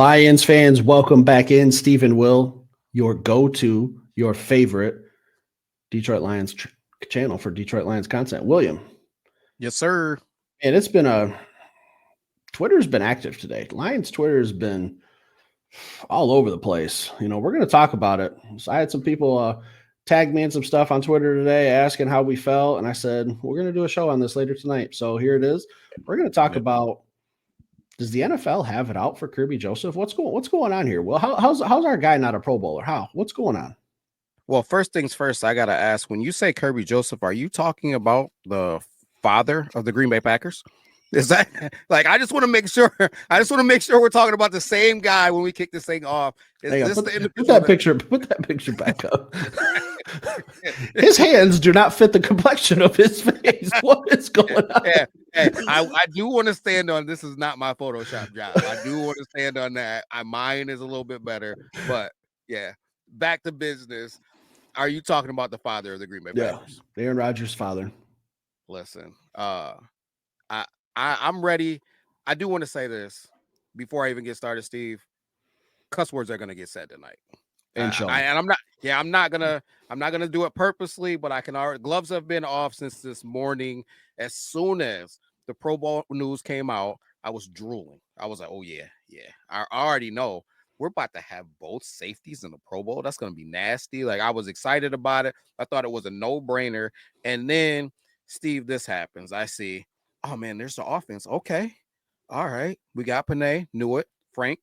Lions fans, welcome back in. Stephen Will, your go-to, your favorite Detroit Lions channel for Detroit Lions content. William. Yes, sir. And Twitter's been active today. Lions Twitter has been all over the place. We're going to talk about it. So I had some people tag me in some stuff on Twitter today asking how we felt. And I said, we're going to do a show on this later tonight. So here it is. We're going to talk about, does the NFL have it out for Kirby Joseph? What's going on here? Well, how's our guy not a Pro Bowler? What's going on? Well, first things first, I gotta ask, when you say Kirby Joseph, are you talking about the father of the Green Bay Packers? Is that like I just want to make sure we're talking about the same guy when we kick this thing off. Is this put that picture back up. His hands do not fit the complexion of his face. What is going on? Yeah. Hey, I do want to stand on this is not my Photoshop job. I do want to stand on that. Mine is a little bit better, but yeah, back to business. Are you talking about the father of the Green Bay Packers? Yeah, Aaron Rodgers' father. Listen, I'm ready. I do want to say this before I even get started, Steve. Cuss words are gonna get said tonight. And I'm not gonna do it purposely, but I can already. Gloves have been off since this morning. As soon as the Pro Bowl news came out, I was drooling. I was like, oh yeah. I already know we're about to have both safeties in the Pro Bowl. That's gonna be nasty. Like I was excited about it. I thought it was a no-brainer. And then, Steve, this happens. I see, oh man, there's the offense. Okay. All right. We got Panay, knew it. Frank,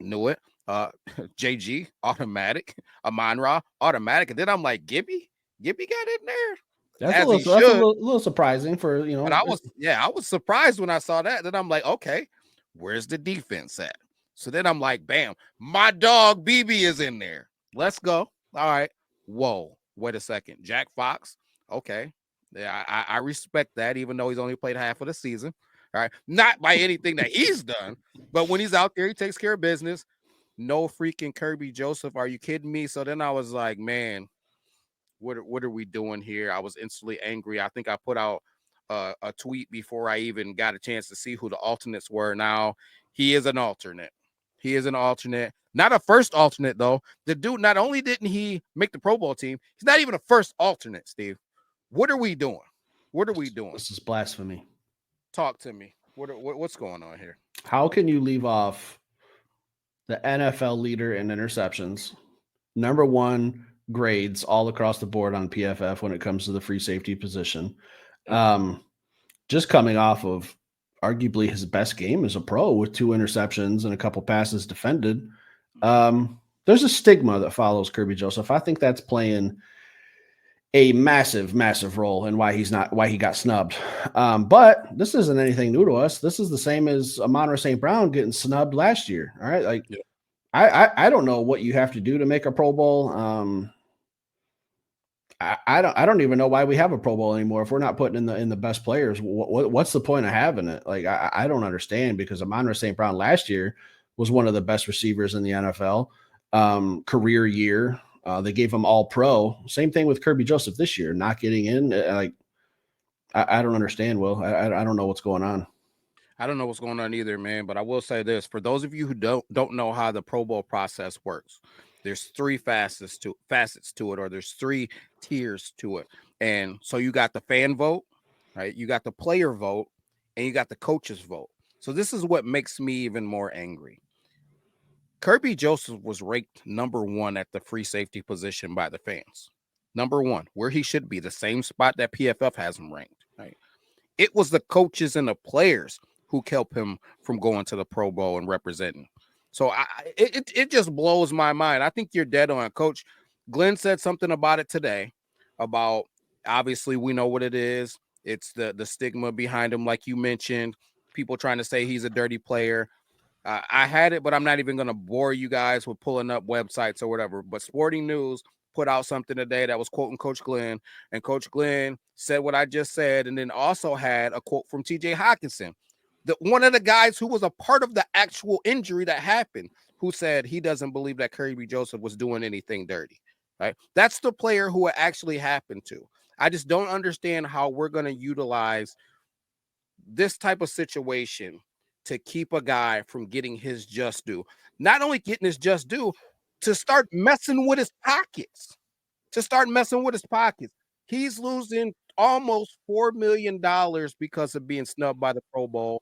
knew it. JG, automatic. Amon-Ra, automatic. And then I'm like, Gibby got in there. That's a little surprising for, But I was surprised when I saw that. Then I'm like, okay, where's the defense at? So then I'm like, bam, my dog BB is in there. Let's go. All right. Whoa, wait a second. Jack Fox. Okay. Yeah, I respect that, even though he's only played half of the season. All right. Not by anything that he's done, but when he's out there, he takes care of business. No freaking Kirby Joseph. Are you kidding me? So then I was like, man, what are we doing here? I was instantly angry. I think I put out a tweet before I even got a chance to see who the alternates were. Now, he is an alternate. Not a first alternate, though. The dude, not only didn't he make the Pro Bowl team, he's not even a first alternate, Steve. What are we doing? This is blasphemy. Talk to me. What's going on here? How can you leave off the NFL leader in interceptions, number one grades all across the board on PFF when it comes to the free safety position, just coming off of arguably his best game as a pro with 2 interceptions and a couple passes defended? There's a stigma that follows Kirby Joseph. I think that's playing a massive, massive role in why he got snubbed. But this isn't anything new to us. This is the same as Amon-Ra St. Brown getting snubbed last year. All right. Like, yeah. I don't know what you have to do to make a Pro Bowl. I don't even know why we have a Pro Bowl anymore if we're not putting in the best players. What's the point of having it? Like, I don't understand, because Amon-Ra St. Brown last year was one of the best receivers in the NFL, career year. They gave him all pro. Same thing with Kirby Joseph this year, not getting in. I don't understand, Will. I don't know what's going on. I don't know what's going on either, man. But I will say this: for those of you who don't know how the Pro Bowl process works, there's 3 facets to it, or there's 3 tiers to it. And so you got the fan vote, right? You got the player vote, and you got the coaches vote. So this is what makes me even more angry. Kirby Joseph was ranked number 1 at the free safety position by the fans. Number 1, where he should be, the same spot that PFF has him ranked. Right? It was the coaches and the players who kept him from going to the Pro Bowl and representing. So it just blows my mind. I think you're dead on, Coach. Glenn said something about it today, about, obviously we know what it is. It's the stigma behind him, like you mentioned, people trying to say he's a dirty player. I had it, but I'm not even going to bore you guys with pulling up websites or whatever. But Sporting News put out something today that was quoting Coach Glenn, and Coach Glenn said what I just said, and then also had a quote from TJ Hawkinson, one of the guys who was a part of the actual injury that happened, who said he doesn't believe that Kirby Joseph was doing anything dirty. Right? That's the player who it actually happened to. I just don't understand how we're going to utilize this type of situation to keep a guy from getting his just due. Not only getting his just due, to start messing with his pockets. He's losing almost $4 million because of being snubbed by the Pro Bowl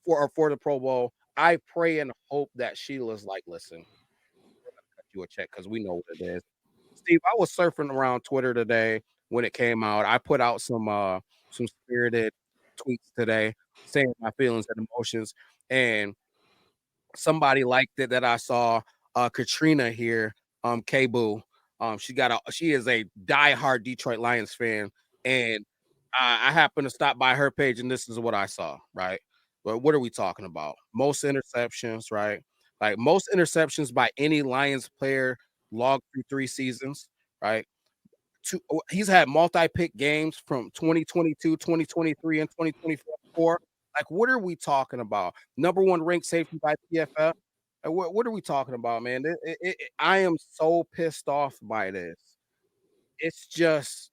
for the Pro Bowl. I pray and hope that Sheila's like, listen, we're gonna cut you a check because we know what it is. Steve, I was surfing around Twitter today when it came out. I put out some spirited tweets today saying my feelings and emotions, and somebody liked it that I saw. Katrina here, K-Boo. She is a diehard Detroit Lions fan, and I happened to stop by her page, and this is what I saw. Right, but what are we talking about? Most interceptions, right? Like most interceptions by any Lions player logged through 3 seasons, right? He's had multi-pick games from 2022, 2023, and 2024. Like, what are we talking about? Number 1 ranked safety by PFF. What are we talking about, man? I am so pissed off by this. It's just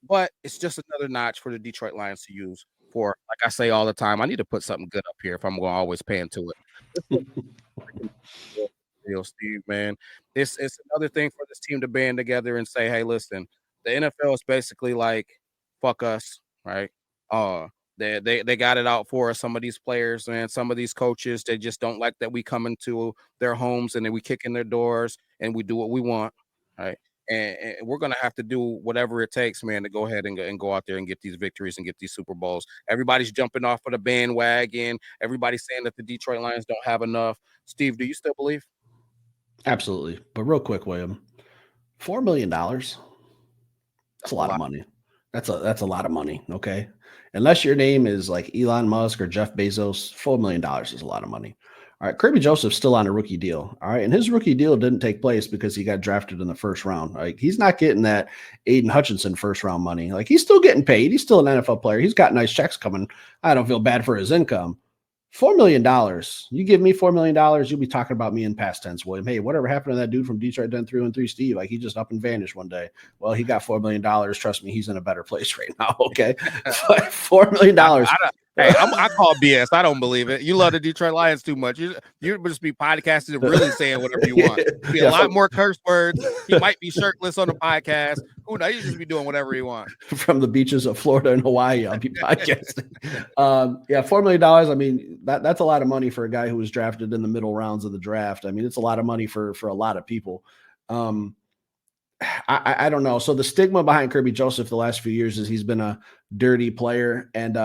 but it's just another notch for the Detroit Lions to use for, like I say all the time, I need to put something good up here if I'm going to always pay into it. This is real, Steve, man. It's another thing for this team to band together and say, hey, listen, the NFL is basically like, fuck us, right? They got it out for us. Some of these players, man, some of these coaches, they just don't like that we come into their homes and then we kick in their doors and we do what we want, right? And we're gonna have to do whatever it takes, man, to go ahead and go out there and get these victories and get these Super Bowls. Everybody's jumping off of the bandwagon. Everybody's saying that the Detroit Lions don't have enough. Steve, do you still believe? Absolutely. But real quick, William, $4 million. That's a lot of money. That's a lot of money. Okay. Unless your name is like Elon Musk or Jeff Bezos, $4 million is a lot of money. All right. Kirby Joseph's still on a rookie deal. All right. And his rookie deal didn't take place because he got drafted in the first round. Like he's not getting that Aiden Hutchinson first round money. Like he's still getting paid. He's still an NFL player. He's got nice checks coming. I don't feel bad for his income. $4 million. You give me $4 million, you'll be talking about me in past tense, William. Hey, whatever happened to that dude from Detroit done 3-3 Steve? Like he just up and vanished one day. Well, he got $4 million. Trust me, he's in a better place right now. Okay. $4 million. I call BS. I don't believe it. You love the Detroit Lions too much. You just be podcasting and really saying whatever you want. Be a lot more curse words. He might be shirtless on the podcast. Who knows? You just be doing whatever you want. From the beaches of Florida and Hawaii, I'll be podcasting. $4 million. I mean, that's a lot of money for a guy who was drafted in the middle rounds of the draft. I mean, it's a lot of money for a lot of people. I don't know. So the stigma behind Kirby Joseph the last few years is he's been a dirty player, and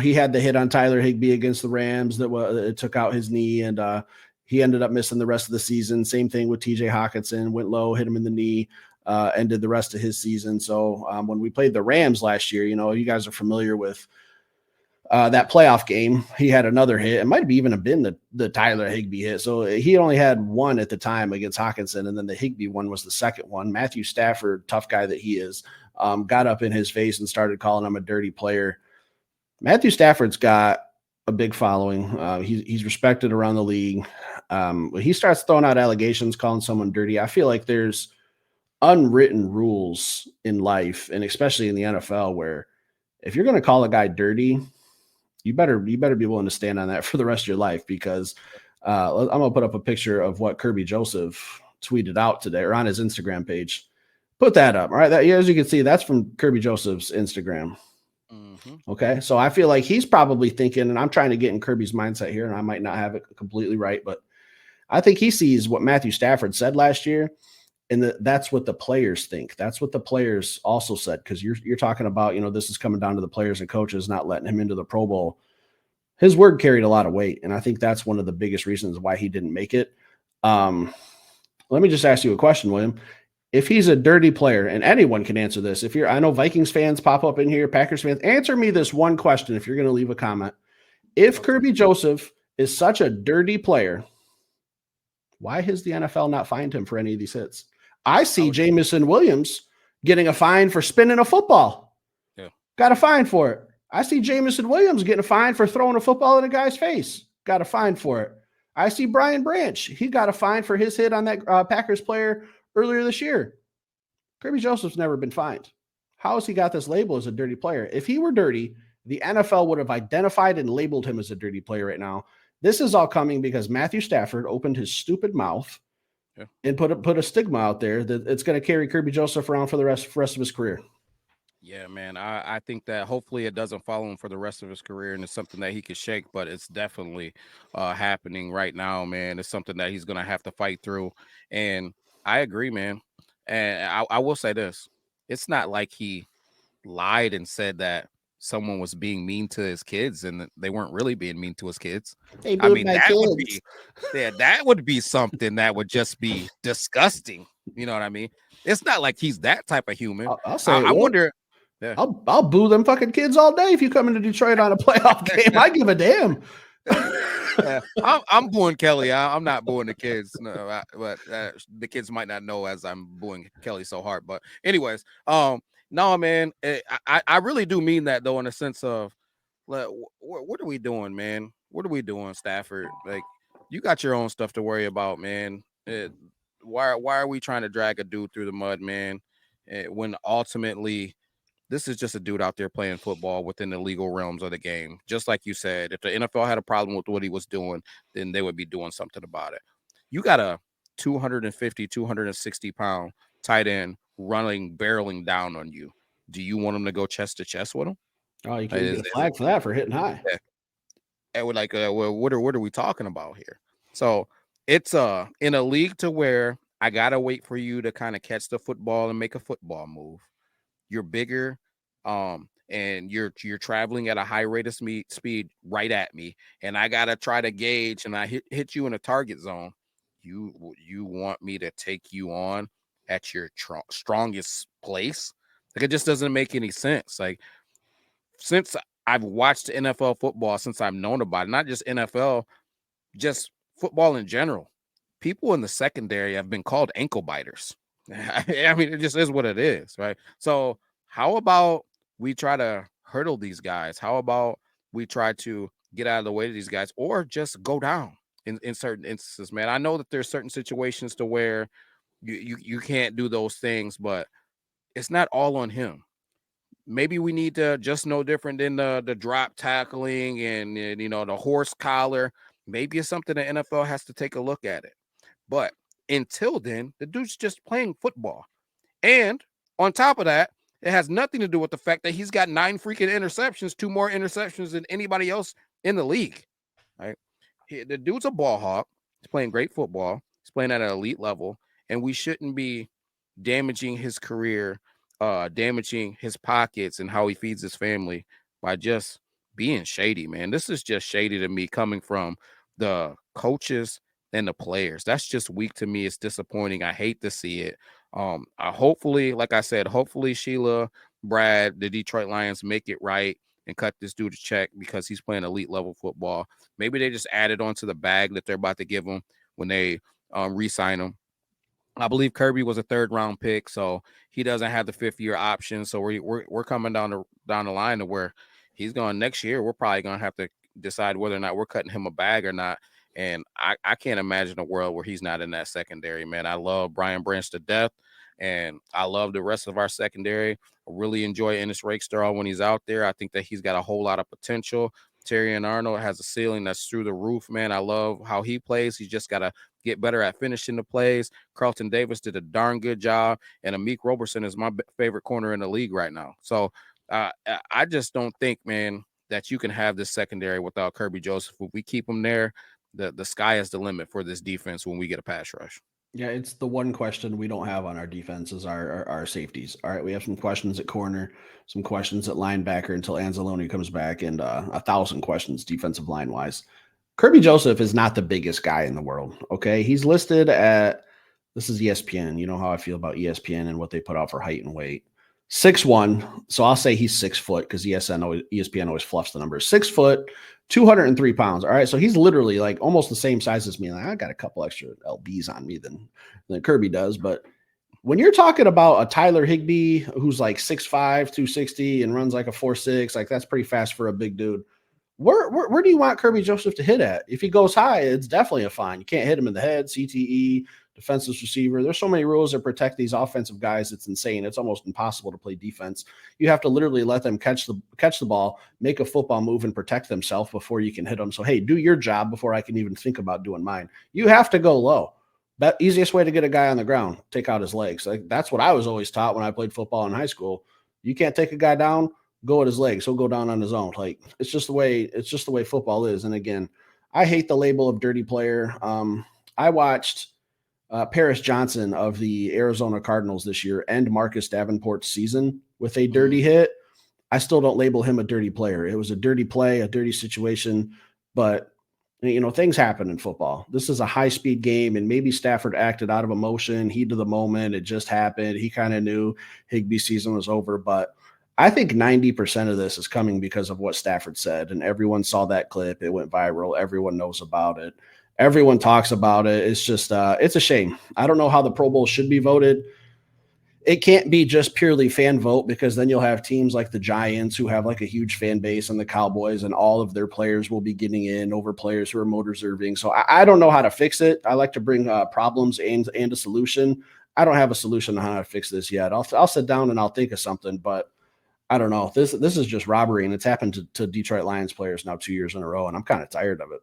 he had the hit on Tyler Higbee against the Rams that it took out his knee, and he ended up missing the rest of the season. Same thing with TJ Hawkinson, went low, hit him in the knee, ended the rest of his season. So when we played the Rams last year, you guys are familiar with that playoff game. He had another hit. It might have even been the Tyler Higbee hit. So he only had one at the time against Hawkinson, and then the Higbee one was the second one. Matthew Stafford, tough guy that he is, got up in his face and started calling him a dirty player. Matthew Stafford's got a big following. He's respected around the league. When he starts throwing out allegations, calling someone dirty, I feel like there's unwritten rules in life, and especially in the NFL, where if you're going to call a guy dirty, you better be willing to stand on that for the rest of your life, because I'm going to put up a picture of what Kirby Joseph tweeted out today, or on his Instagram page. Put that up. All right. As you can see, that's from Kirby Joseph's Instagram. Okay. So I feel like he's probably thinking, and I'm trying to get in Kirby's mindset here, and I might not have it completely right, but I think he sees what Matthew Stafford said last year, and that's what the players think. That's what the players also said, because you're talking about, this is coming down to the players and coaches not letting him into the Pro Bowl. His word carried a lot of weight, and I think that's one of the biggest reasons why he didn't make it. Let me just ask you a question, William. If he's a dirty player, and anyone can answer this, I know Vikings fans pop up in here, Packers fans, answer me this one question if you're going to leave a comment. If Kirby Joseph is such a dirty player, why has the NFL not fined him for any of these hits? I see Jamison Williams getting a fine for spinning a football. Yeah. Got a fine for it. I see Jamison Williams getting a fine for throwing a football in a guy's face. Got a fine for it. I see Brian Branch. He got a fine for his hit on that Packers player earlier this year. Kirby Joseph's never been fined. How has he got this label as a dirty player? If he were dirty, the NFL would have identified and labeled him as a dirty player right now. This is all coming because Matthew Stafford opened his stupid mouth and put a stigma out there that it's going to carry Kirby Joseph around for the rest of his career. Yeah, man. I think that hopefully it doesn't follow him for the rest of his career, and it's something that he could shake, but it's definitely happening right now, man. It's something that he's gonna have to fight through. And I agree, man. And I will say this: it's not like he lied and said that someone was being mean to his kids and they weren't really being mean to his kids. I mean, that would be that would be something that would just be disgusting. You know what I mean? It's not like he's that type of human. I'll say I wonder. Yeah. I'll boo them fucking kids all day if you come into Detroit on a playoff game. I give a damn. Yeah, I'm booing Kelly. I'm not booing the kids, no, but the kids might not know as I'm booing Kelly so hard. But anyways, no, man, I really do mean that though, in the sense of, what are we doing, man? What are we doing, Stafford? Like, you got your own stuff to worry about, man. Why are we trying to drag a dude through the mud, man? When ultimately, this is just a dude out there playing football within the legal realms of the game. Just like you said, if the NFL had a problem with what he was doing, then they would be doing something about it. You got a 250, 260 pound tight end barreling down on you. Do you want him to go chest to chest with him? Oh, you can't get a flag for that for hitting high. Yeah. And we're like, well, what are we talking about here? So it's in a league to where I gotta wait for you to kind of catch the football and make a football move. You're bigger, and you're traveling at a high rate of speed right at me, and I gotta try to gauge, and I hit you in a target zone. You want me to take you on at your strongest place? Like, it just doesn't make any sense. Like, since I've watched NFL football, since I've known about it, not just NFL, just football in general, people in the secondary have been called ankle biters. I mean, it just is what it is, right? So how about we try to hurdle these guys? How about we try to get out of the way of these guys, or just go down in certain instances, man? I know that there's certain situations to where you can't do those things, but it's not all on him. Maybe we need to just know different than the drop tackling and the horse collar. Maybe it's something the NFL has to take a look at it. But until then, the dude's just playing football. And on top of that, it has nothing to do with the fact that he's got 9 freaking interceptions, 2 more interceptions than anybody else in the league. Right? The dude's a ball hawk. He's playing great football. He's playing at an elite level. And we shouldn't be damaging his career, damaging his pockets and how he feeds his family by just being shady, man. This is just shady to me, coming from the coaches and the players. That's just weak to me. It's disappointing. I hate to see it. Hopefully, like I said, hopefully Sheila, Brad, the Detroit Lions make it right and cut this dude a check because he's playing elite level football. Maybe they just added onto the bag that they're about to give him when they re-sign him. I believe Kerby was a 3rd round pick, so he doesn't have the 5th year option. So we're coming down the line to where he's going next year. We're probably gonna have to decide whether or not we're cutting him a bag or not. And I can't imagine a world where he's not in that secondary, man. I love Brian Branch to death, and I love the rest of our secondary. I really enjoy Ennis Rakestraw when he's out there. I think that he's got a whole lot of potential. Terrion Arnold has a ceiling that's through the roof, man. I love how he plays. He's just got to get better at finishing the plays. Carlton Davis did a darn good job, and Amik Roberson is my favorite corner in the league right now. So I just don't think, man, that you can have this secondary without Kirby Joseph. If we keep him there, the sky is the limit for this defense when we get a pass rush. Yeah, it's the one question we don't have on our defense is our safeties. All right, we have some questions at corner, some questions at linebacker until Anzalone comes back, and 1,000 questions defensive line wise. Kirby Joseph is not the biggest guy in the world. Okay, he's listed at, this is ESPN. You know how I feel about ESPN and what they put out for height and weight. 6'1", so I'll say he's 6 foot because ESPN always fluffs the numbers. 6 foot, 203 pounds. All right, so he's literally like almost the same size as me. Like, I got a couple extra lbs on me than Kirby does. But when you're talking about a Tyler Higbee who's like 6'5", 260 and runs like a 4.6, like that's pretty fast for a big dude. Where do you want Kirby Joseph to hit at? If he goes high, it's definitely a fine. You can't hit him in the head, CTE, defensive receiver. There's so many rules that protect these offensive guys. It's insane. It's almost impossible to play defense. You have to literally let them catch the ball, make a football move, and protect themselves before you can hit them. So, hey, do your job before I can even think about doing mine. You have to go low. That easiest way to get a guy on the ground, take out his legs. Like, that's what I was always taught when I played football in high school. You can't take a guy down, go at his legs. He'll go down on his own. Like, it's just the way football is. And again, I hate the label of dirty player. I watched Paris Johnson of the Arizona Cardinals this year end Marcus Davenport's season with a dirty hit. I still don't label him a dirty player. It was a dirty play, a dirty situation, but things happen in football. This is a high-speed game, and maybe Stafford acted out of emotion, heat of the moment. It just happened. He kind of knew Higbee's season was over, but I think 90% of this is coming because of what Stafford said, and everyone saw that clip. It went viral. Everyone knows about it. Everyone talks about it. It's just it's a shame. I don't know how the Pro Bowl should be voted. It can't be just purely fan vote, because then you'll have teams like the Giants who have like a huge fan base, and the Cowboys, and all of their players will be getting in over players who are more deserving. So I don't know how to fix it. I like to bring problems and a solution. I don't have a solution on how to fix this yet. I'll sit down and I'll think of something, but I don't know. This is just robbery, and it's happened to Detroit Lions players now 2 years in a row, and I'm kind of tired of it.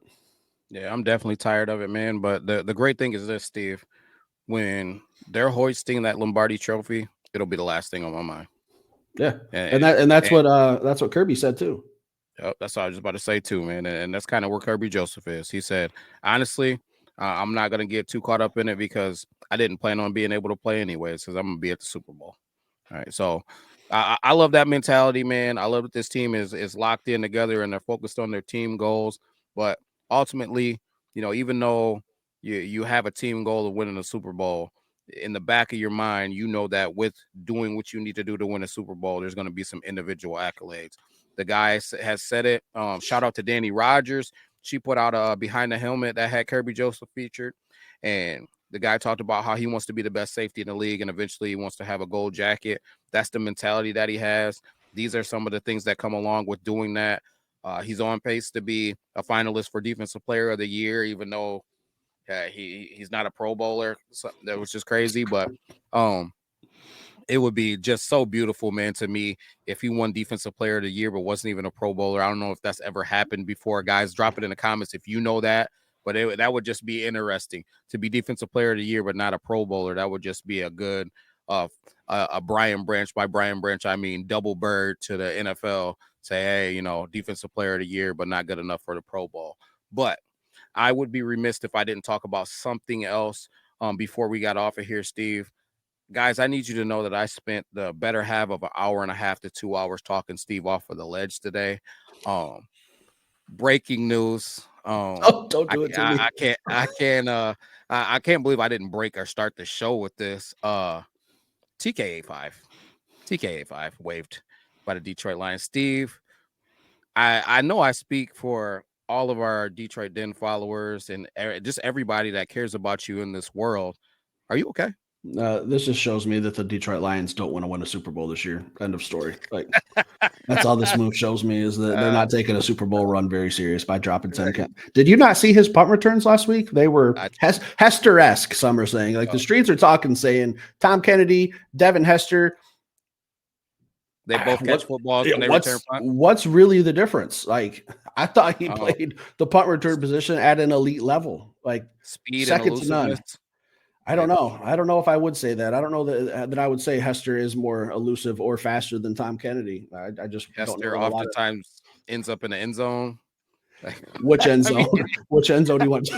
Yeah, I'm definitely tired of it, man. But the great thing is this, Steve. When they're hoisting that Lombardi trophy, it'll be the last thing on my mind. Yeah, and that's what Kirby said too. Yep, that's what I was just about to say too, man. And that's kind of where Kirby Joseph is. He said, honestly, I'm not gonna get too caught up in it because I didn't plan on being able to play anyways, because I'm gonna be at the Super Bowl. All right, so I love that mentality, man. I love that this team is locked in together and they're focused on their team goals. But ultimately, even though you have a team goal of winning the Super Bowl, in the back of your mind, you know that with doing what you need to do to win a Super Bowl, there's going to be some individual accolades. The guy has said it. Shout out to Danny Rogers. She put out a behind the helmet that had Kirby Joseph featured, and the guy talked about how he wants to be the best safety in the league, and eventually he wants to have a gold jacket. That's the mentality that he has. These are some of the things that come along with doing that. He's on pace to be a finalist for Defensive Player of the Year, even though he's not a Pro Bowler. So that was just crazy, but it would be just so beautiful, man, to me if he won Defensive Player of the Year but wasn't even a Pro Bowler. I don't know if that's ever happened before. Guys, drop it in the comments if you know that. But that would just be interesting to be Defensive Player of the Year but not a Pro Bowler. That would just be a good a Brian Branch. By Brian Branch, I mean double bird to the NFL. Say, hey, Defensive Player of the Year but not good enough for the Pro Bowl. But I would be remiss if I didn't talk about something else before we got off of here, Steve. Guys, I need you to know that I spent the better half of an hour and a half to 2 hours talking Steve off of the ledge today. Breaking news. Oh, don't do it to me. I can't believe I didn't break or start the show with this. TK85 waived by the Detroit Lions. Steve, I know I speak for all of our Detroit Den followers and just everybody that cares about you in this world. Are you okay? This just shows me that the Detroit Lions don't want to win a Super Bowl this year. End of story. Like, that's all this move shows me, is that they're not taking a Super Bowl run very serious by dropping 10. Did you not see his punt returns last week? They were Hester-esque, some are saying. Like, the streets are talking, saying Tom Kennedy, Devin Hester. They both catch footballs when they return punt. What's really the difference? Like, I thought he played the punt return position at an elite level. Like, speed second and to none. I don't know. I don't know if I would say that. I don't know that I would say Hester is more elusive or faster than Tom Kennedy. I just Hester don't know oftentimes ends up in the end zone. Which end zone? Which end zone do you want?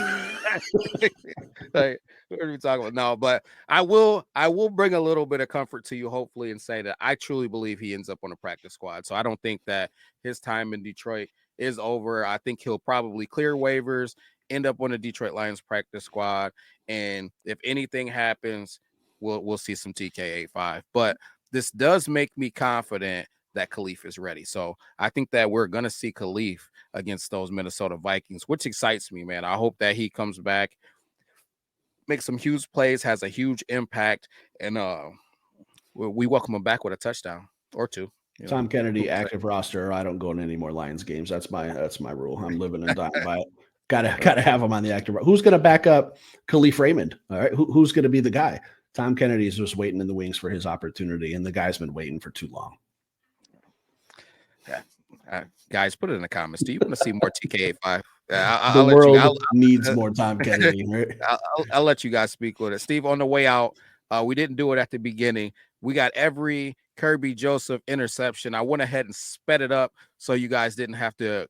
Like, what are we talking about? No, but I will bring a little bit of comfort to you, hopefully, and say that I truly believe he ends up on a practice squad. So I don't think that his time in Detroit is over. I think he'll probably clear waivers, end up on the Detroit Lions practice squad, and if anything happens, we'll see some TK85. But this does make me confident that Khalif is ready. So I think that we're going to see Khalif against those Minnesota Vikings, which excites me, man. I hope that he comes back, makes some huge plays, has a huge impact, and we welcome him back with a touchdown or two. Tom Kennedy, active roster. I don't go in any more Lions games. That's my rule. I'm living and dying by it. Gotta have him on the active. Who's going to back up Khalif Raymond? All right, who's going to be the guy? Tom Kennedy's just waiting in the wings for his opportunity, and the guy's been waiting for too long. Yeah, guys, put it in the comments. Do you want to see more TK85? The world needs more Tom Kennedy. Right? I'll let you guys speak with it. Steve, on the way out, we didn't do it at the beginning. We got every Kirby Joseph interception. I went ahead and sped it up so you guys didn't have to,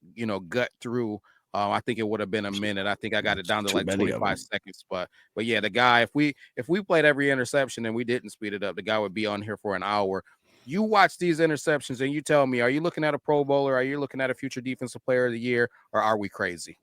gut through. I think it would have been a minute. I think I got it down to like 25 seconds. But yeah, the guy, if we played every interception and we didn't speed it up, the guy would be on here for an hour. You watch these interceptions and you tell me, are you looking at a Pro Bowler? Are you looking at a future Defensive Player of the Year? Or are we crazy?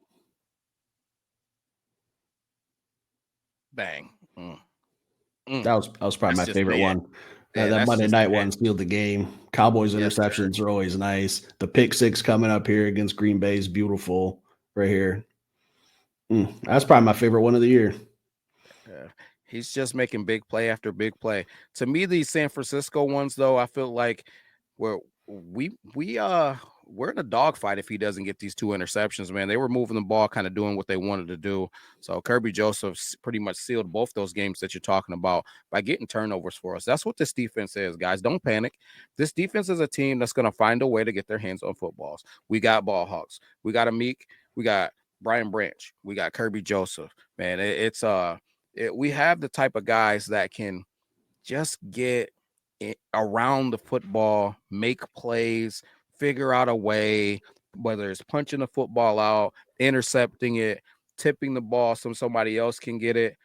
Bang. That was probably my favorite one. That Monday night one sealed the game. Cowboys interceptions are always nice. The pick six coming up here against Green Bay is beautiful right here. That's probably my favorite one of the year. He's just making big play after big play. To me, these San Francisco ones, though, I feel like we're in a dogfight if he doesn't get these 2 interceptions, man. They were moving the ball, kind of doing what they wanted to do. So Kirby Joseph pretty much sealed both those games that you're talking about by getting turnovers for us. That's what this defense is, guys. Don't panic. This defense is a team that's going to find a way to get their hands on footballs. We got ball hawks. We got Amik. We got Brian Branch. We got Kirby Joseph. Man, we have the type of guys that can just get around the football, make plays, figure out a way, whether it's punching the football out, intercepting it, tipping the ball so somebody else can get it.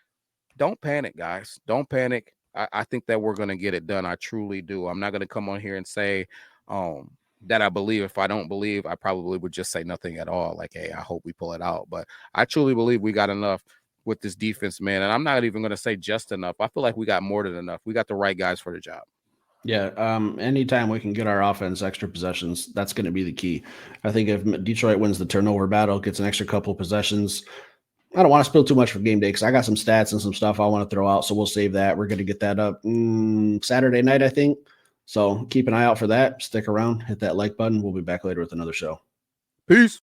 Don't panic, guys. Don't panic. I think that we're going to get it done. I truly do. I'm not going to come on here and say that I believe. If I don't believe, I probably would just say nothing at all. Like, hey, I hope we pull it out. But I truly believe we got enough with this defense, man. And I'm not even going to say just enough. I feel like we got more than enough. We got the right guys for the job. Yeah. Anytime we can get our offense extra possessions, that's going to be the key. I think if Detroit wins the turnover battle, gets an extra couple possessions, I don't want to spill too much for game day because I got some stats and some stuff I want to throw out. So we'll save that. We're going to get that up Saturday night, I think. So keep an eye out for that. Stick around, hit that like button. We'll be back later with another show. Peace.